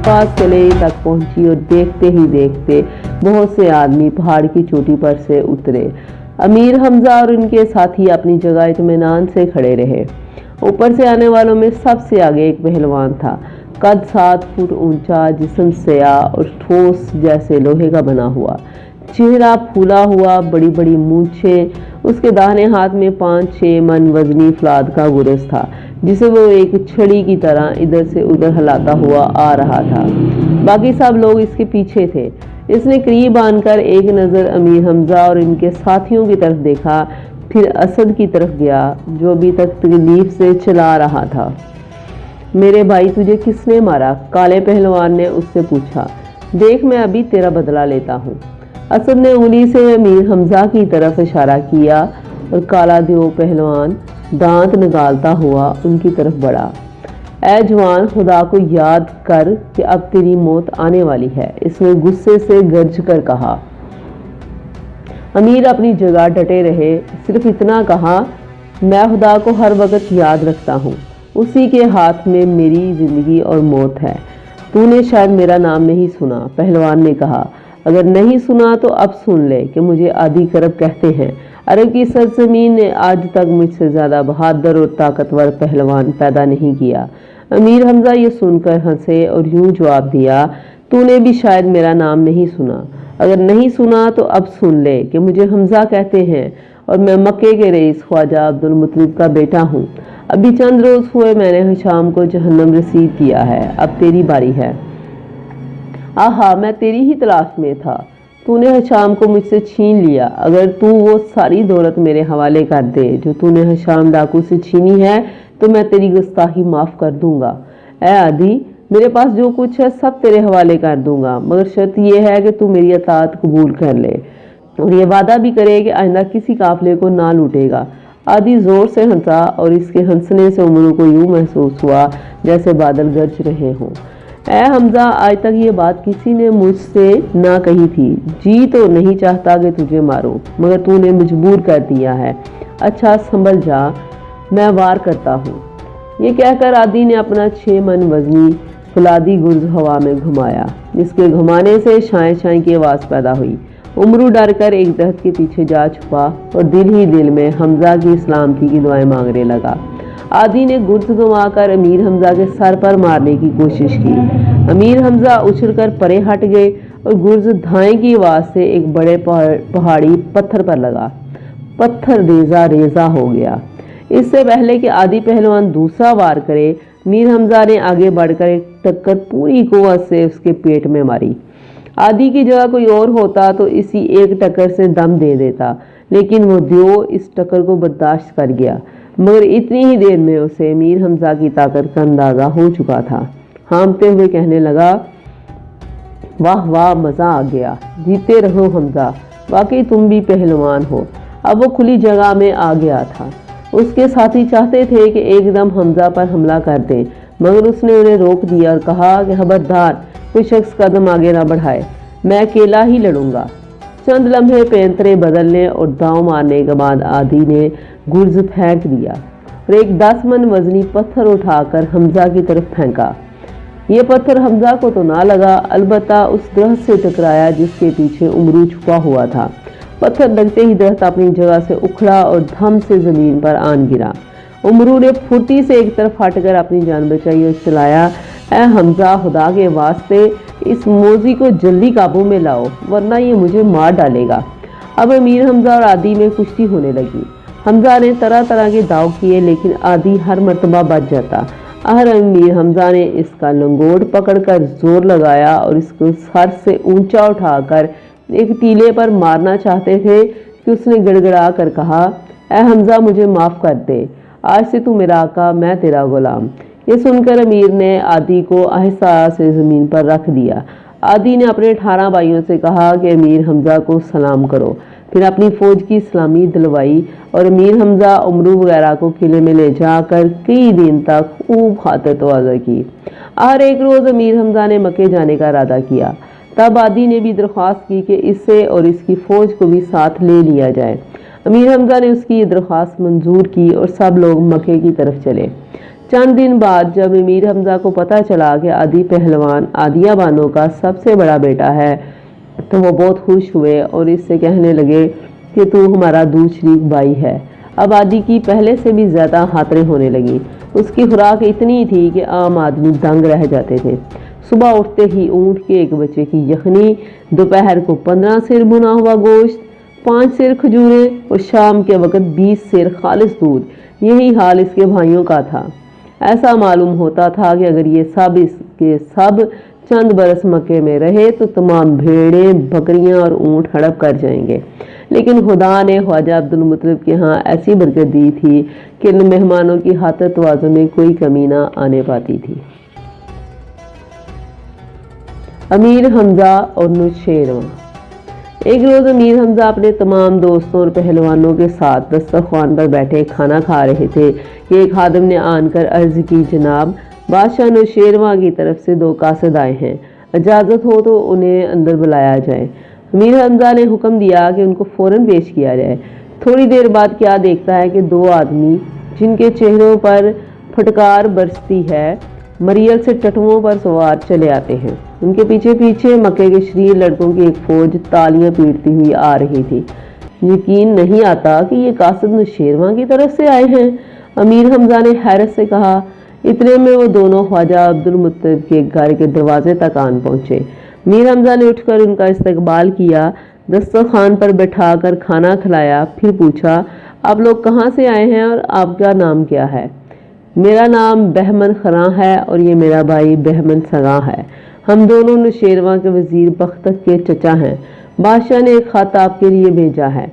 पास किले तक पहुंची और देखते ही देखते बहुत से आदमी पहाड़ की चोटी पर से उतरे। अमीर हमजा और उनके साथी अपनी जगह इत्मीनान से खड़े रहे। ऊपर से आने वालों में सबसे आगे एक पहलवान था, कद 7 फुट ऊंचा, जिस्म स्याह और ठोस जैसे लोहे का बना हुआ, चेहरा फूला हुआ, बड़ी बड़ी मूंछें। उसके दाहिने हाथ में 5-6 मन वजनी फलाद का गुरस था, जिसे वो एक छड़ी की तरह इधर से उधर हिलाता हुआ आ रहा था। बाकी सब लोग इसके पीछे थे। इसने करीब आनकर एक नज़र अमीर हमजा और इनके साथियों की तरफ देखा, फिर असद की तरफ गया, जो अभी तक तकलीफ से चला रहा था। मेरे भाई, तुझे किसने मारा? काले पहलवान ने उससे पूछा। देख, मैं अभी तेरा बदला लेता हूँ। असद ने उंगली से अमीर हमजा की तरफ इशारा किया और काला देव पहलवान दांत निकालता हुआ उनकी तरफ बढ़ा। ऐ जवान, खुदा को याद कर कि अब तेरी मौत आने वाली है, इसने गुस्से से गर्ज कर कहा। अमीर अपनी जगह डटे रहे, सिर्फ इतना कहा, मैं खुदा को हर वक्त याद रखता हूँ, उसी के हाथ में मेरी जिंदगी और मौत है। तूने शायद मेरा नाम नहीं सुना, पहलवान ने कहा। अगर नहीं सुना तो अब सुन ले कि मुझे आदि करब कहते हैं। अरब की सरजमीन ने आज तक मुझसे ज्यादा बहादुर और ताकतवर पहलवान पैदा नहीं किया। अमीर हमजा ये सुनकर हंसे और यूं जवाब दिया, तूने भी शायद मेरा नाम नहीं सुना। अगर नहीं सुना तो अब सुन ले कि मुझे हमजा कहते हैं और मैं मक्के के रईस ख्वाजा अब्दुल मुत्तलिब का बेटा हूँ। अभी चंद रोज हुए मैंने हिशाम को जहन्नम रसीद किया है, अब तेरी बारी है। आहा, मैं तेरी ही तलाश में था। तूने हिशाम को मुझसे छीन लिया। अगर तू वो सारी दौलत मेरे हवाले कर दे जो तूने हिशाम डाकू से छीनी है तो मैं तेरी गुस्ताखी माफ कर दूंगा। ऐ आदि, मेरे पास जो कुछ है सब तेरे हवाले कर दूंगा, मगर शर्त यह है कि तू मेरी अतात कबूल कर ले और ये वादा भी करे कि आइंदा किसी काफिले को ना लूटेगा। आदि जोर से हंसा और इसके हंसने से उमरों को यूं महसूस हुआ जैसे बादल गरज रहे हों। ऐ हमजा, आज तक ये बात किसी ने मुझसे ना कही थी। जी तो नहीं चाहता कि तुझे मारूं, मगर तूने मजबूर कर दिया है। अच्छा संभल जा, मैं वार करता हूँ। ये कहकर आदि ने अपना 6 मन वजनी फुलादी गुर्ज हवा में घुमाया, जिसके घुमाने से शाएं शाएं की आवाज़ पैदा हुई। उमरू डर कर एक दरख्त के पीछे जा छुपा और दिल ही दिल में हमजा की सलामती की दुआएं मांगने लगा। आदि ने गुर्ज घुमाकर अमीर हमजा के सर पर मारने की कोशिश की। अमीर हमजा उछलकर परे हट गए और गुर्ज धाएं की आवाज़ से एक बड़े पहाड़ी पत्थर पर लगा। पत्थर रेजा रेजा हो गया। इससे पहले कि आदि पहलवान दूसरा वार करे, मीर हमजा ने आगे बढ़कर एक टक्कर पूरी कुव्वत से उसके पेट में मारी। आदि की जगह कोई और होता तो इसी एक टक्कर से दम दे देता, लेकिन वो दियो इस टक्कर को बर्दाश्त कर गया। मगर इतनी ही देर में उसे मीर हमजा की ताकत का अंदाजा हो चुका था। हांफते हुए कहने लगा, वाह वाह, मजा आ गया, जीते रहो हमजा, वाकई तुम भी पहलवान हो। अब वो खुली जगह में आ गया था। उसके साथी चाहते थे कि एकदम हमजा पर हमला कर दें, मगर उसने उन्हें रोक दिया और कहा कि खबरदार, कोई शख्स कदम आगे ना बढ़ाए, मैं अकेला ही लड़ूंगा। चंद लम्हे पैंतरे बदलने और दांव मारने के बाद आदि ने गुर्ज फेंक दिया और एक 10 मन वजनी पत्थर उठाकर हमजा की तरफ फेंका। ये पत्थर हमजा को तो ना लगा, अलबत्ता उस दरख्त से टकराया जिसके पीछे उमरू छुपा हुआ था। पत्थर लगते ही दरख्त अपनी जगह से उखड़ा और धम से जमीन पर आन गिरा। उमरू ने फुर्ती से एक तरफ हटकर अपनी जान बचाई और चलाया, ऐ हमजा, खुदा के वास्ते इस मोजी को जल्दी काबू में लाओ, वरना ये मुझे मार डालेगा। अब अमीर हमजा और आदि में कुश्ती होने लगी। हमजा ने तरह तरह के दाव किए, लेकिन आदि हर मर्तबा बच जाता। अमीर हमजा ने इसका लंगोट पकड़कर जोर लगाया और इसको सर से ऊंचा उठाकर एक टीले पर मारना चाहते थे कि उसने गड़गड़ा कर कहा, ऐ हमजा, मुझे माफ कर दे, आज से तू मेरा आका, मैं तेरा गुलाम। ये सुनकर अमीर ने आदि को आहिस्ता से जमीन पर रख दिया। आदि ने अपने 18 भाइयों से कहा कि अमीर हमजा को सलाम करो, फिर अपनी फौज की सलामी दिलवाई और अमीर हमजा उमरू वगैरह को किले में ले जाकर कई दिन तक खूब खातिर तवाज़ा की। हर एक रोज़ अमीर हमजा ने मक्के जाने का इरादा किया। तब आदि ने भी दरख्वास्त की कि इससे और इसकी फौज को भी साथ ले लिया जाए। अमीर हमजा ने उसकी ये दरख्वास्त मंजूर की और सब लोग मक्के की तरफ चले। चंद दिन बाद जब अमीर हमजा को पता चला कि आदि पहलवान आदिया बानो का सबसे बड़ा बेटा है तो वो बहुत खुश हुए और इससे कहने लगे कि तू हमारा दूध शरीक भाई है। अब आदि की पहले से भी ज़्यादा खातरें होने लगी। उसकी खुराक इतनी थी कि आम आदमी दंग रह जाते थे। सुबह उठते ही ऊँट के एक बच्चे की यखनी, दोपहर को 15 सिर भुना हुआ गोश्त, 5 सिर खजूरें और शाम के वक्त 20 सिर खालिस दूध। यही हाल इसके भाइयों का था। ऐसा मालूम होता था कि अगर ये सब इसके सब चंद बरस मक्के में रहे तो तमाम भेड़ें, बकरियां और ऊँट हड़प कर जाएंगे। लेकिन खुदा ने ख्वाजा अब्दुल मुत्तलिब के यहाँ ऐसी बरकत दी थी कि इन मेहमानों की हाथत तवाज़ुन में कोई कमी ना आने पाती थी। अमीर हमजा और नुशेरवां। एक रोज़ अमीर हमजा अपने तमाम दोस्तों और पहलवानों के साथ दस्तरखान पर बैठे खाना खा रहे थे कि एक खादिम ने आनकर अर्ज़ की, जनाब बादशाह नुशेरवां की तरफ से 2 कासिद आए हैं, इजाज़त हो तो उन्हें अंदर बुलाया जाए। अमीर हमजा ने हुक्म दिया कि उनको फ़ौरन पेश किया जाए। थोड़ी देर बाद क्या देखता है कि 2 आदमी जिनके चेहरों पर फटकार बरसती है मरियल से टटुओं पर सवार चले आते हैं। उनके पीछे पीछे मक्के के शरीर लड़कों की एक फौज तालियां पीटती हुई आ रही थी। यकीन नहीं आता कि ये कासिद नुशेरवां की तरफ से आए हैं। अमीर हमजा ने हैरत से कहा। इतने में वो दोनों ख्वाजा अब्दुल मुत्तलिब के घर के दरवाजे तक आन पहुंचे। अमीर हमजा ने उठकर उनका इस्तकबाल किया, दस्तरखान पर बैठाकर खाना खिलाया, फिर पूछा, आप लोग कहाँ से आए हैं और आपका नाम क्या है? मेरा नाम बहमन खरां है और ये मेरा भाई बहमन सगां है। हम दोनों नुशेरवां के वजीर बख्तक के चचा हैं। बादशाह ने एक खत आपके लिए भेजा है।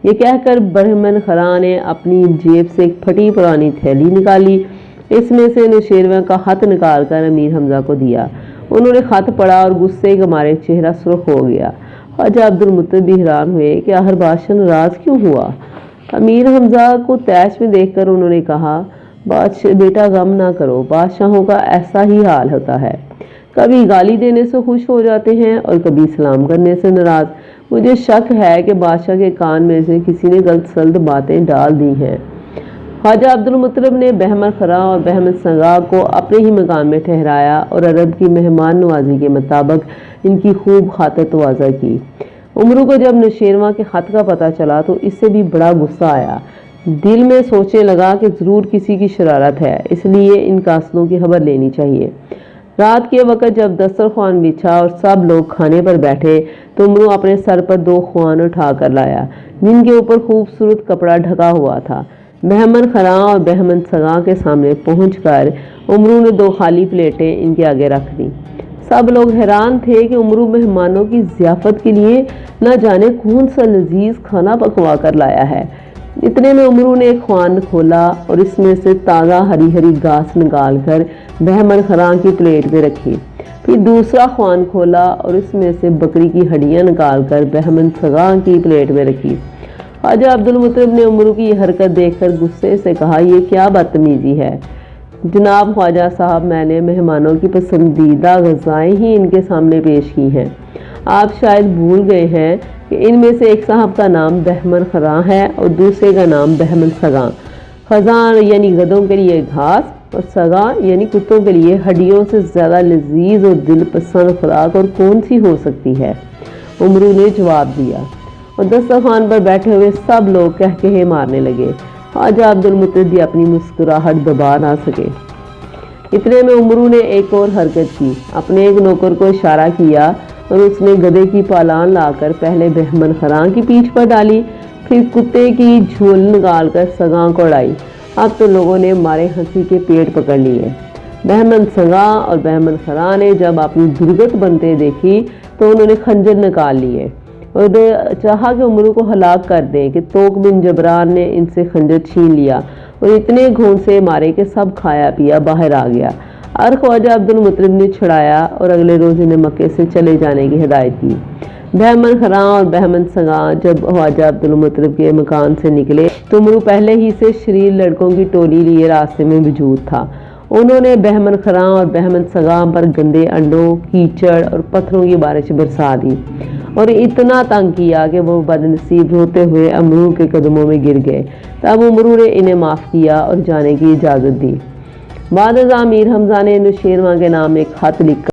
ये कहकर बहमन खरां ने अपनी जेब से एक फटी पुरानी थैली निकाली। इसमें से नुशेरवां का खत निकाल कर अमीर हमजा को दिया। उन्होंने खत पढ़ा और गुस्से के मारे चेहरा सुर्ख हो गया। ख्वाजा अब्दुल मुत्तलिब भी हैरान हुए कि आखिर बादशाह नाराज क्यों हुआ। अमीर हमजा को तैश में देखकर उन्होंने कहा, बादशाह बेटा गम ना करो, बादशाहों का ऐसा ही हाल होता है, कभी गाली देने से खुश हो जाते हैं और कभी सलाम करने से नाराज। मुझे शक है कि बादशाह के कान में से किसी ने गलत सलत बातें डाल दी हैं। ख्वाजा अब्दुल मुत्तलिब ने बहमन खरां और बहमन सगा को अपने ही मकान में ठहराया और अरब की मेहमान नवाजी के मुताबिक इनकी खूब खातिर तवाज़ा की। उमरू को जब नुशेरवां के खत का पता चला तो इससे भी बड़ा गुस्सा आया। दिल में सोचने लगा कि ज़रूर किसी की शरारत है, इसलिए इन कासिदों की खबर लेनी चाहिए। रात के वक्त जब दस्तरखान बिछा और सब लोग खाने पर बैठे तो उमरू अपने सर पर 2 ख्वान उठा कर लाया जिनके ऊपर खूबसूरत कपड़ा ढका हुआ था। बहमन खरां और बहमन सगा के सामने पहुंचकर उमरू ने 2 खाली प्लेटें इनके आगे रख दी। सब लोग हैरान थे कि उमरू मेहमानों की ज़ियाफ़त के लिए न जाने कौन सा लजीज खाना पकवा कर लाया है। इतने में उमरू ने एक ख्वान खोला और इसमें से ताज़ा हरी हरी घास निकाल कर बहमन खरां की प्लेट में रखी। फिर दूसरा ख्वान खोला और इसमें से बकरी की हड्डियां निकाल कर बहमन सगा की प्लेट में रखी। ख्वाजा अब्दुल मुत्तलिब ने उमरू की यह हरकत देखकर गुस्से से कहा, यह क्या बदतमीजी है। जनाब ख्वाजा साहब, मैंने मेहमानों की पसंदीदा ग़िज़ाएं ही इनके सामने पेश की हैं। आप शायद भूल गए हैं कि इनमें से एक साहब का नाम बहमन खरां है और दूसरे का नाम बहमन सगां। खजान यानी गधों के लिए घास और सगां यानी कुत्तों के लिए हड्डियों से ज़्यादा लजीज और दिल पसंद खुराक और कौन सी हो सकती है। उमरू ने जवाब दिया और दस्तरखान पर बैठे हुए सब लोग कहकहे मारने लगे। ख्वाजा अब्दुल मुत्तलिब भी अपनी मुस्कुराहट दबा ना सके। इतने में उमरू ने एक और हरकत की। अपने एक नौकर को इशारा किया और उसने गधे की पालान लाकर पहले बहमन खरां की पीठ पर डाली, फिर कुत्ते की झोल निकाल कर सगां को उड़ाई। अब तो लोगों ने मारे हंसी के पेट पकड़ लिए। बहमन सगा और बहमन खरां ने जब अपनी दुर्गत बनते देखी तो उन्होंने खंजर निकाल लिए और चाहा कि उमरू को हलाक कर दें कि तोक बिन जबरान ने इनसे खंजर छीन लिया और इतने घोंसे मारे कि सब खाया पिया बाहर आ गया। और ख्वाजा अब्दुल मुत्तलिब ने छुड़ाया और अगले रोज़ इन्हें मक्के से चले जाने की हिदायत की। बहमन खरां और बहमन सगा जब ख्वाजा अब्दुल मुत्तलिब के मकान से निकले तो उमरू पहले ही से शरीर लड़कों की टोली लिए रास्ते में मौजूद था। उन्होंने बहमन खरां और बहमन सगा पर गंदे अंडों, कीचड़ और पत्थरों की बारिश बरसा दी और इतना तंग किया कि वो बदनसीब रोते हुए उमरू के कदमों में गिर गए। तब उमरू ने इन्हें माफ़ किया और जाने की इजाज़त दी। بعد ازاں میر حمزہ نے نوشیروان کے نام ایک خط لکھ کر